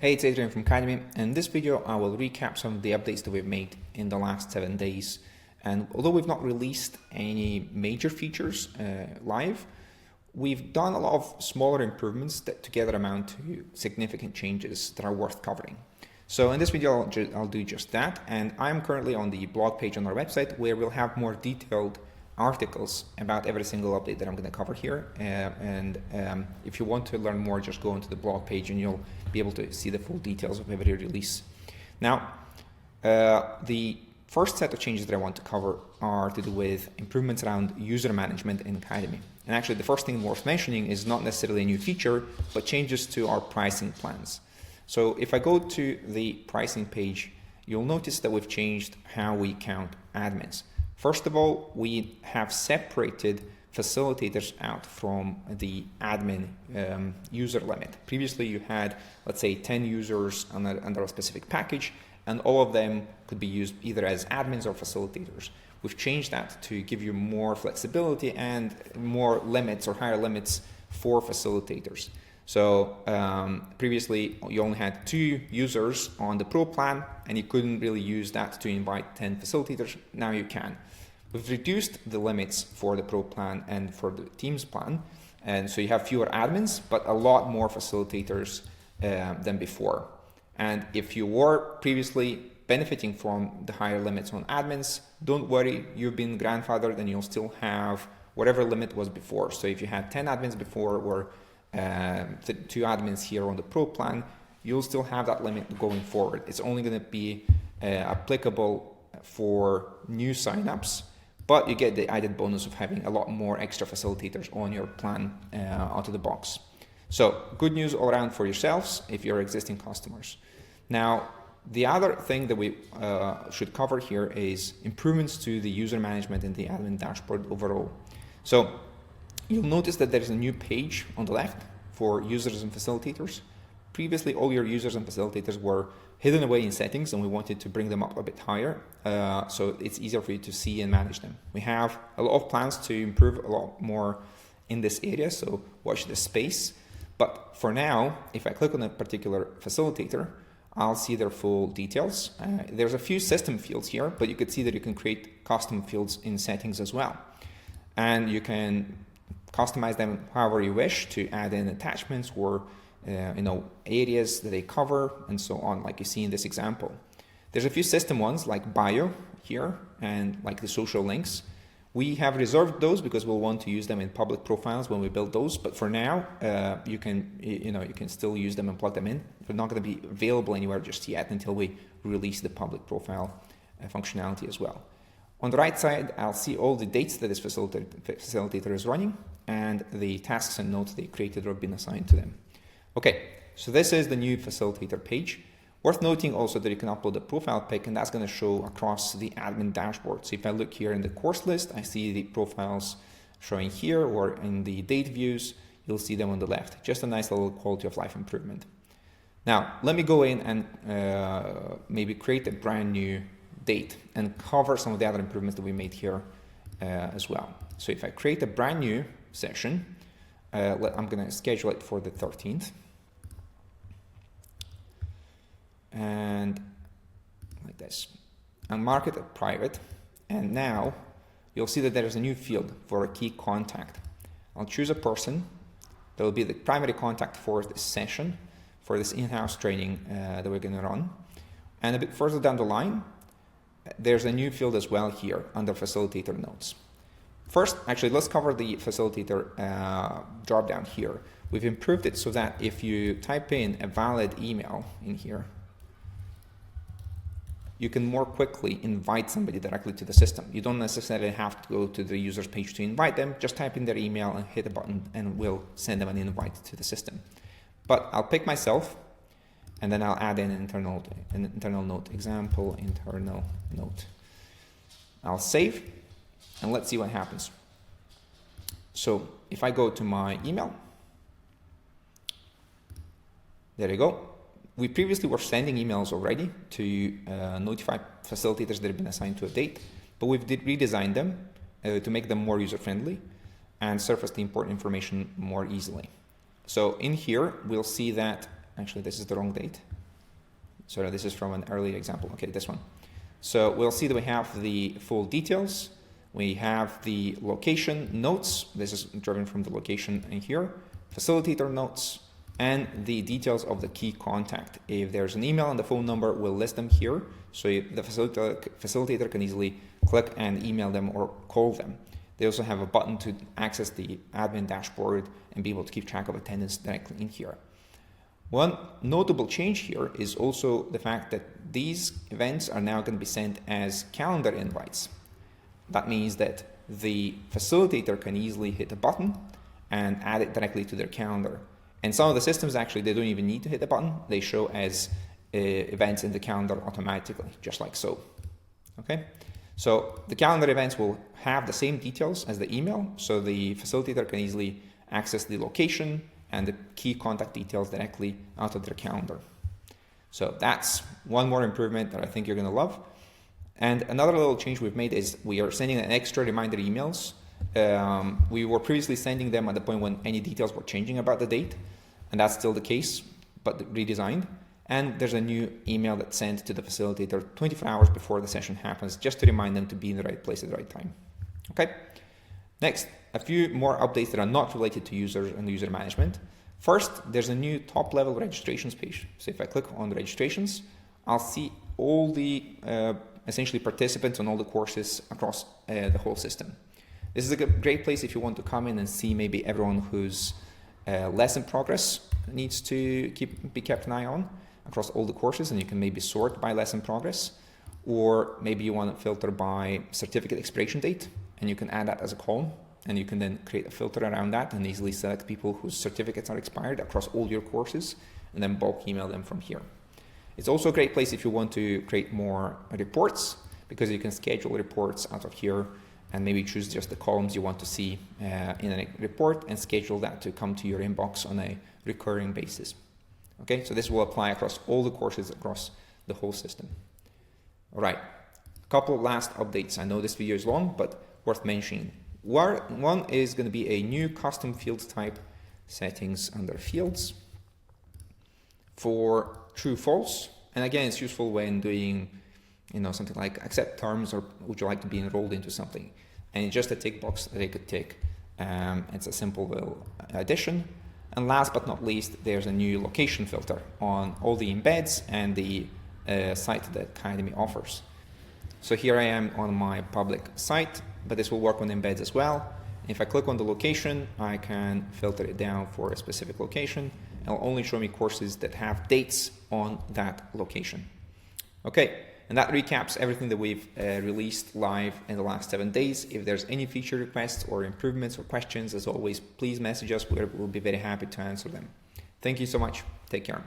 Hey, it's Adrian from Cademy. In this video, I will recap some of the updates that we've made in the last 7 days. And although we've not released any major features live, we've done a lot of smaller improvements that together amount to significant changes that are worth covering. So in this video, I'll do just that. And I'm currently on the blog page on our website where we'll have more detailed articles about every single update that I'm going to cover here. If you want to learn more, just go onto the blog page and you'll be able to see the full details of every release. Now, the first set of changes that I want to cover are to do with improvements around user management in Cademy. And actually, the first thing worth mentioning is not necessarily a new feature, but changes to our pricing plans. So if I go to the pricing page, you'll notice that we've changed how we count admins. First of all, we have separated facilitators out from the admin user limit. Previously, you had, let's say, 10 users under a specific package, and all of them could be used either as admins or facilitators. We've changed that to give you more flexibility and more limits or higher limits for facilitators. So previously, you only had 2 users on the Pro plan, and you couldn't really use that to invite 10 facilitators. Now you can. We've reduced the limits for the Pro plan and for the Teams plan, and so you have fewer admins, but a lot more facilitators than before. And if you were previously benefiting from the higher limits on admins, don't worry, you've been grandfathered and you'll still have whatever limit was before. So if you had 10 admins before or 2 admins here on the Pro plan, you'll still have that limit going forward. It's only going to be applicable for new signups, but you get the added bonus of having a lot more extra facilitators on your plan out of the box. So good news all around for yourselves if you're existing customers. Now, the other thing that we should cover here is improvements to the user management in the admin dashboard overall. So you'll notice that there is a new page on the left for users and facilitators. Previously, all your users and facilitators were hidden away in settings, and we wanted to bring them up a bit higher so it's easier for you to see and manage them. We have a lot of plans to improve a lot more in this area, so watch this space. But for now, if I click on a particular facilitator, I'll see their full details. There's a few system fields here, but you could see that you can create custom fields in settings as well. And you can customize them however you wish to add in attachments or areas that they cover and so on, like you see in this example. There's a few system ones like bio here and like the social links. We have reserved those because we'll want to use them in public profiles when we build those. But for now, you can still use them and plug them in. They're not going to be available anywhere just yet until we release the public profile functionality as well. On the right side, I'll see all the dates that this facilitator is running and the tasks and notes they created or been assigned to them. Okay, so this is the new facilitator page. Worth noting also that you can upload a profile pic, and that's going to show across the admin dashboard. So if I look here in the course list, I see the profiles showing here, or in the date views, you'll see them on the left. Just a nice little quality of life improvement. Now, let me go in and maybe create a brand new date and cover some of the other improvements that we made here as well. So if I create a brand new session, I'm going to schedule it for the 13th. And like this, I'll mark it as private, and now you'll see that there is a new field for a key contact. I'll choose a person that will be the primary contact for this session, for this in-house training that we're going to run. And a bit further down the line, there's a new field as well here under facilitator notes. First, actually, let's cover the facilitator drop down here. We've improved it so that if you type in a valid email in here, you can more quickly invite somebody directly to the system. You don't necessarily have to go to the user's page to invite them. Just type in their email and hit a button and we'll send them an invite to the system. But I'll pick myself and then I'll add in an internal note, example, internal note. I'll save and let's see what happens. So if I go to my email, there you go. We previously were sending emails already to notify facilitators that have been assigned to a date, but we've redesigned them to make them more user-friendly and surface the important information more easily. So in here, we'll see that, actually this is the wrong date. So this is from an earlier example. Okay, this one. So we'll see that we have the full details. We have the location notes. This is driven from the location in here. Facilitator notes and the details of the key contact. If there's an email and the phone number, we'll list them here. So the facilitator can easily click and email them or call them. They also have a button to access the admin dashboard and be able to keep track of attendance directly in here. One notable change here is also the fact that these events are now going to be sent as calendar invites. That means that the facilitator can easily hit a button and add it directly to their calendar. And some of the systems actually, they don't even need to hit the button. They show as events in the calendar automatically, just like so. Okay. So the calendar events will have the same details as the email. So the facilitator can easily access the location and the key contact details directly out of their calendar. So that's one more improvement that I think you're going to love. And another little change we've made is we are sending an extra reminder emails. We were previously sending them at the point when any details were changing about the date, and that's still the case, but redesigned. And there's a new email that's sent to the facilitator 24 hours before the session happens, just to remind them to be in the right place at the right time. Okay. Next, a few more updates that are not related to users and user management. First, there's a new top-level registrations page. So if I click on the registrations, I'll see all the essentially participants on all the courses across the whole system. This is a great place if you want to come in and see maybe everyone whose lesson progress needs to be kept an eye on across all the courses, and you can maybe sort by lesson progress, or maybe you want to filter by certificate expiration date, and you can add that as a column, and you can then create a filter around that and easily select people whose certificates are expired across all your courses, and then bulk email them from here. It's also a great place if you want to create more reports, because you can schedule reports out of here and maybe choose just the columns you want to see in a report and schedule that to come to your inbox on a recurring basis. Okay, so this will apply across all the courses across the whole system. All right, a couple of last updates. I know this video is long, but worth mentioning. One is going to be a new custom field type settings under fields for true false. And again, it's useful when doing something like accept terms or would you like to be enrolled into something. And it's just a tick box that they could tick. It's a simple little addition. And last but not least, there's a new location filter on all the embeds and the site that Cademy offers. So here I am on my public site, but this will work on embeds as well. If I click on the location, I can filter it down for a specific location. It'll only show me courses that have dates on that location. Okay, and that recaps everything that we've released live in the last 7 days. If there's any feature requests or improvements or questions, as always, please message us. We'll be very happy to answer them. Thank you so much. Take care.